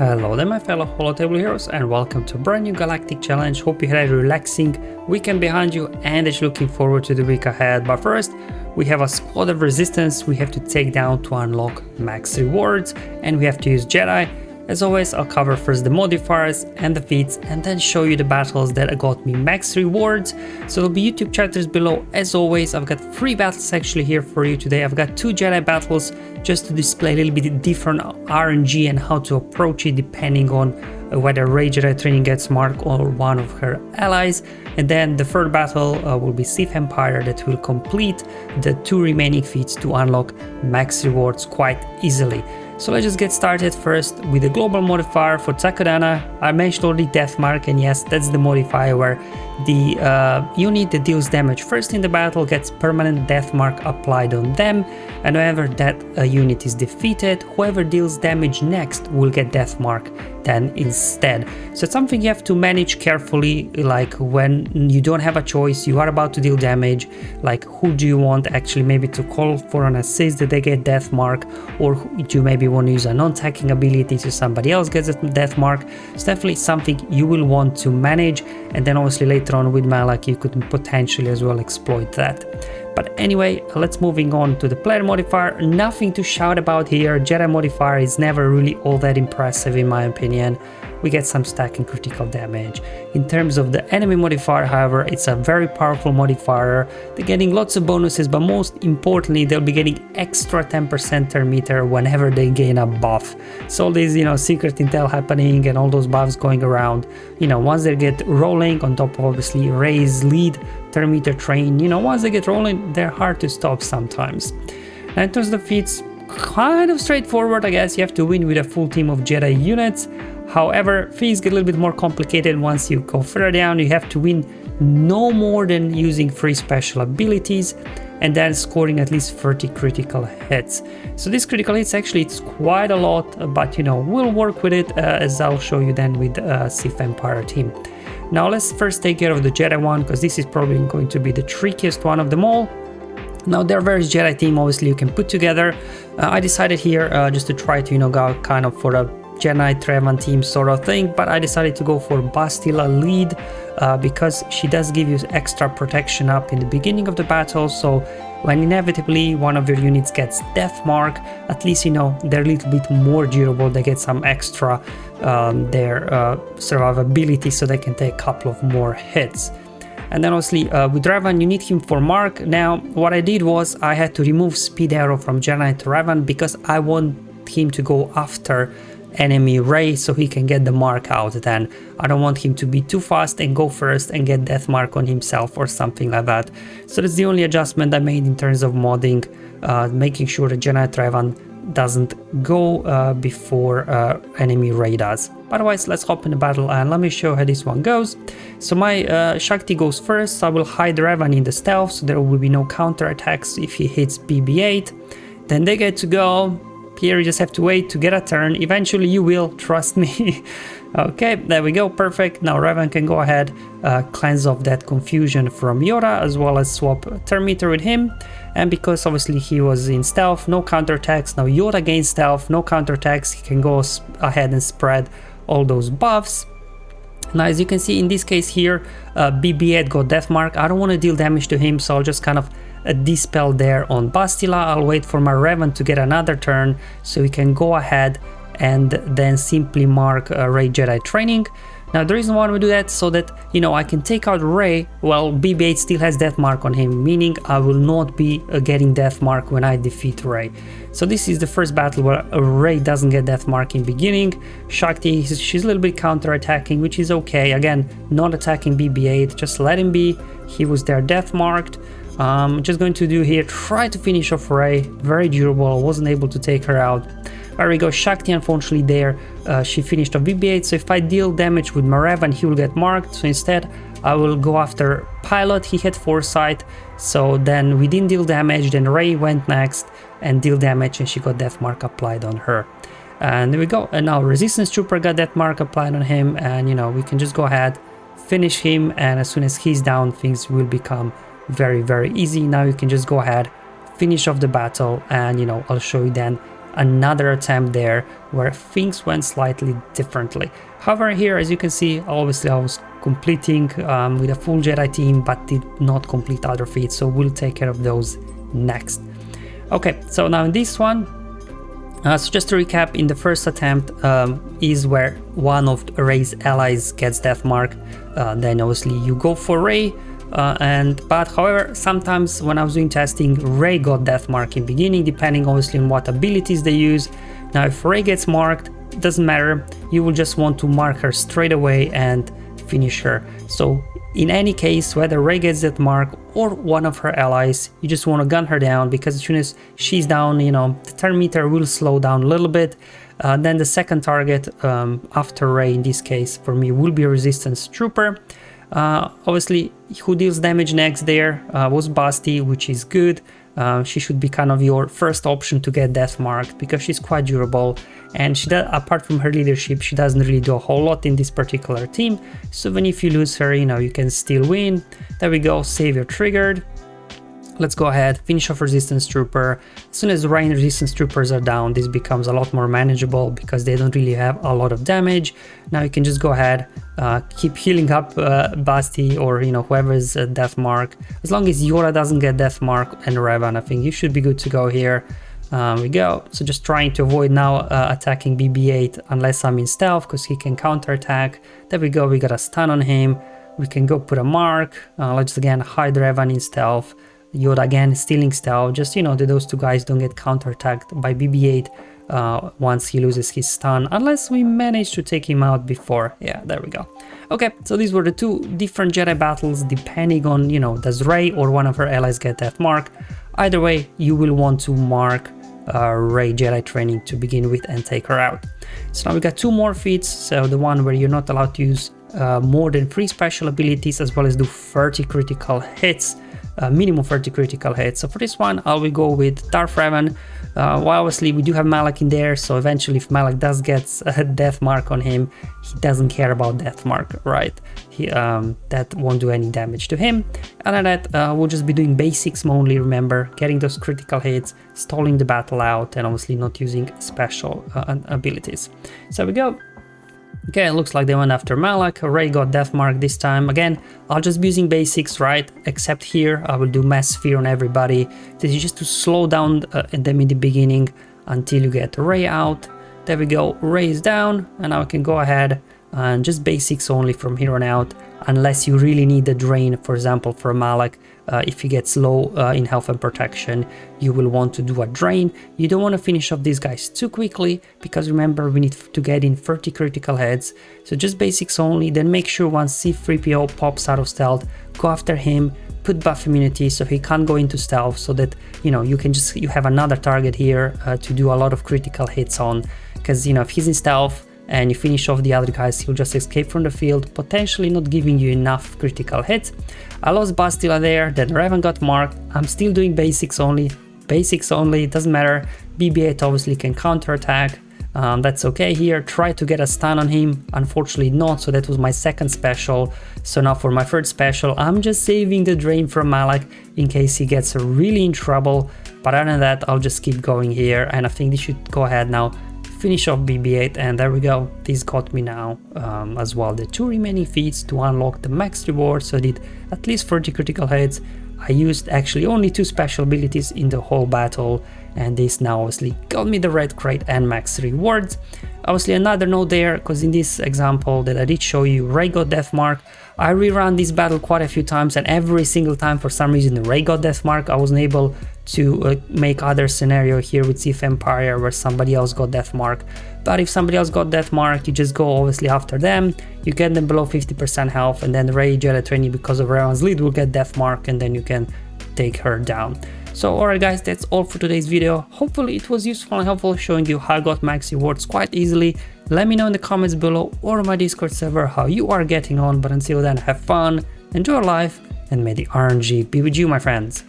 Hello there my fellow holotable heroes and welcome to a brand new Galactic challenge. Hope you had a relaxing weekend behind you and is looking forward to the week ahead. But first, we have a squad of resistance we have to take down to unlock max rewards, and we have to use Jedi. As always, I'll cover first the modifiers and the feats and then show you the battles that got me max rewards. So there'll be YouTube chapters below. As always, I've got 3 battles actually here for you today. I've got 2 Jedi battles just to display a little bit different RNG and how to approach it depending on whether Rey Jedi training gets marked or one of her allies. And then the third battle will be Sith Empire that will complete the 2 remaining feats to unlock max rewards quite easily. So let's just get started first with the global modifier for Takodana. I mentioned already death mark, and yes, that's the modifier where the unit that deals damage first in the battle gets permanent death mark applied on them, and whenever that unit is defeated, whoever deals damage next will get death mark then instead. So it's something you have to manage carefully, like when you don't have a choice, you are about to deal damage, like who do you want actually maybe to call for an assist that they get death mark, or do you maybe want to use a non-attacking ability so somebody else gets a death mark. It's definitely something you will want to manage, and then obviously later on with Malak you could potentially as well exploit that. But anyway, let's moving on to the player modifier. Nothing to shout about here. Jedi modifier is never really all that impressive in my opinion. We get some stack and critical damage. In terms of the enemy modifier, however, it's a very powerful modifier. They're getting lots of bonuses, but most importantly, they'll be getting extra 10% turn meter whenever they gain a buff. So all these, secret intel happening and all those buffs going around, once they get rolling on top of obviously Rey's lead turn meter train, once they get rolling, they're hard to stop sometimes. Now in terms of the feats, kind of straightforward, I guess. You have to win with a full team of Jedi units. However, things get a little bit more complicated once you go further down. You have to win no more than using 3 special abilities and then scoring at least 30 critical hits. So these critical hits actually it's quite a lot, but we'll work with it as I'll show you then with Sith Empire team. Now let's first take care of the Jedi one, because this is probably going to be the trickiest one of them all. Now there are various Jedi team obviously you can put together. I decided here just to try to go kind of for a Jedi Revan team sort of thing, but I decided to go for Bastila lead because she does give you extra protection up in the beginning of the battle. So when inevitably one of your units gets death mark, at least they're a little bit more durable. They get some extra their survivability, so they can take a couple of more hits. And then obviously with Revan you need him for mark. Now what I did was I had to remove speed arrow from Jedi Revan because I want him to go after enemy Rey so he can get the mark out. Then I don't want him to be too fast and go first and get death mark on himself or something like that. So that's the only adjustment I made in terms of modding, making sure that Jedi Revan doesn't go before enemy Rey does. Otherwise, let's hop in the battle and let me show how this one goes. So my Shakti goes first, so I will hide Revan in the stealth so there will be no counter attacks if he hits BB-8. Then they get to go. Here you just have to wait to get a turn. Eventually you will, trust me. Okay, there we go, perfect. Now Revan can go ahead, cleanse off that confusion from Yoda, as well as swap turn meter with him. And because obviously he was in stealth, no counterattacks. Now Yoda gains stealth, no counterattacks. He can go ahead and spread all those buffs. Now as you can see in this case here, BB-8 got death mark. I don't want to deal damage to him, so I'll just kind of dispel there on Bastila. I'll wait for my Revan to get another turn so he can go ahead and then simply mark Rey Jedi training. Now the reason why we do that so that I can take out Rey while BB-8 still has death mark on him, meaning I will not be getting death mark when I defeat Rey. So this is the first battle where Rey doesn't get death mark in beginning. Shakti, she's a little bit counter attacking, which is okay. Again, not attacking BB-8, just let him be. He was there death marked. Just going to do here, try to finish off Rey, very durable. I wasn't able to take her out. There we go, Shakti unfortunately there, she finished off BB-8, so if I deal damage with my Revan he will get marked, so instead I will go after Pilot. He had foresight, so then we didn't deal damage, then Rey went next and deal damage and she got death mark applied on her. And there we go, and now Resistance Trooper got death mark applied on him, and we can just go ahead, finish him, and as soon as he's down things will become very easy. Now you can just go ahead, finish off the battle, and I'll show you then another attempt there where things went slightly differently. However, here, as you can see, obviously I was completing with a full Jedi team, but did not complete other feats, so we'll take care of those next. Okay, so now in this one, so just to recap, in the first attempt is where one of Rey's allies gets death mark. Then obviously you go for Rey, but however, sometimes when I was doing testing, Rey got death mark in beginning, depending obviously on what abilities they use. Now if Rey gets marked, it doesn't matter, you will just want to mark her straight away and finish her. So in any case, whether Rey gets that mark or one of her allies, you just want to gun her down, because as soon as she's down, you know, the turn meter will slow down a little bit. Then the second target after Rey, in this case for me, will be a resistance trooper. Obviously, who deals damage next there was Basti, which is good. She should be kind of your first option to get death marked, because she's quite durable, and she does, apart from her leadership, she doesn't really do a whole lot in this particular team. So even if you lose her, you know, you can still win. There we go, savior triggered. Let's go ahead, finish off resistance trooper. As soon as the Rey resistance troopers are down, this becomes a lot more manageable because they don't really have a lot of damage. Now you can just go ahead, keep healing up Basti, or you know, whoever's death mark. As long as Yoda doesn't get death mark and Revan, I think you should be good to go here. We go. So just trying to avoid now attacking BB-8 unless I'm in stealth, because he can counterattack. There we go, we got a stun on him. We can go put a mark. Let's again hide Revan in stealth. Yoda again stealing stealth, just, you know, those two guys don't get counterattacked by BB-8 once he loses his stun, unless we manage to take him out before. Yeah, there we go. Okay, so these were the two different Jedi battles, depending on, you know, does Rey or one of her allies get death mark. Either way, you will want to mark Rey Jedi training to begin with and take her out. So now we got two more feats. So the one where you're not allowed to use more than 3 special abilities, as well as do 30 critical hits. Minimum 30 critical hits. So for this one, I will go with Darth Revan. Well, obviously we do have Malak in there, so eventually if Malak does get a death mark on him, he doesn't care about death mark, right? That won't do any damage to him. Other than that, we'll just be doing basics only, remember, getting those critical hits, stalling the battle out, and obviously not using special abilities. So we go. Okay, it looks like they went after Malak. Rey got death mark this time. Again, I'll just be using basics, right? Except here, I will do mass fear on everybody. This is just to slow down them in the beginning until you get Rey out. There we go, Rey is down, and now I can go ahead and just basics only from here on out, unless you really need the drain. For example, for Malak, if he gets low in health and protection, you will want to do a drain. You don't want to finish off these guys too quickly, because remember, we need to get in 30 critical heads. So just basics only, then make sure once C-3PO pops out of stealth, go after him, put buff immunity so he can't go into stealth, so that, you know, you have another target here to do a lot of critical hits on, because, you know, if he's in stealth and you finish off the other guys, he'll just escape from the field, potentially not giving you enough critical hits. I lost Bastila there, then Revan got marked. I'm still doing basics only, it doesn't matter. BB-8 obviously can counterattack, that's okay here. Try to get a stun on him, unfortunately not, so that was my second special. So now for my third special, I'm just saving the drain from Malak in case he gets really in trouble, but other than that, I'll just keep going here, and I think this should go ahead now, finish off BB-8, and there we go. This got me now as well the 2 remaining feats to unlock the max reward, so I did at least 30 critical hits. I used actually only 2 special abilities in the whole battle, and this now obviously got me the red crate and max rewards. Obviously another note there, because in this example that I did show you, Rey got death mark. I rerun this battle quite a few times, and every single time for some reason Rey got death mark. I wasn't able to make other scenario here with Sith Empire where somebody else got death mark. But if somebody else got death mark, you just go obviously after them, you get them below 50% health, and then Rey Jedi training, because of Revan's lead, will get death mark, and then you can take her down. So alright guys, that's all for today's video. Hopefully it was useful and helpful, showing you how I got max rewards quite easily. Let me know in the comments below or on my Discord server how you are getting on, but until then, have fun, enjoy life, and may the RNG be with you, my friends.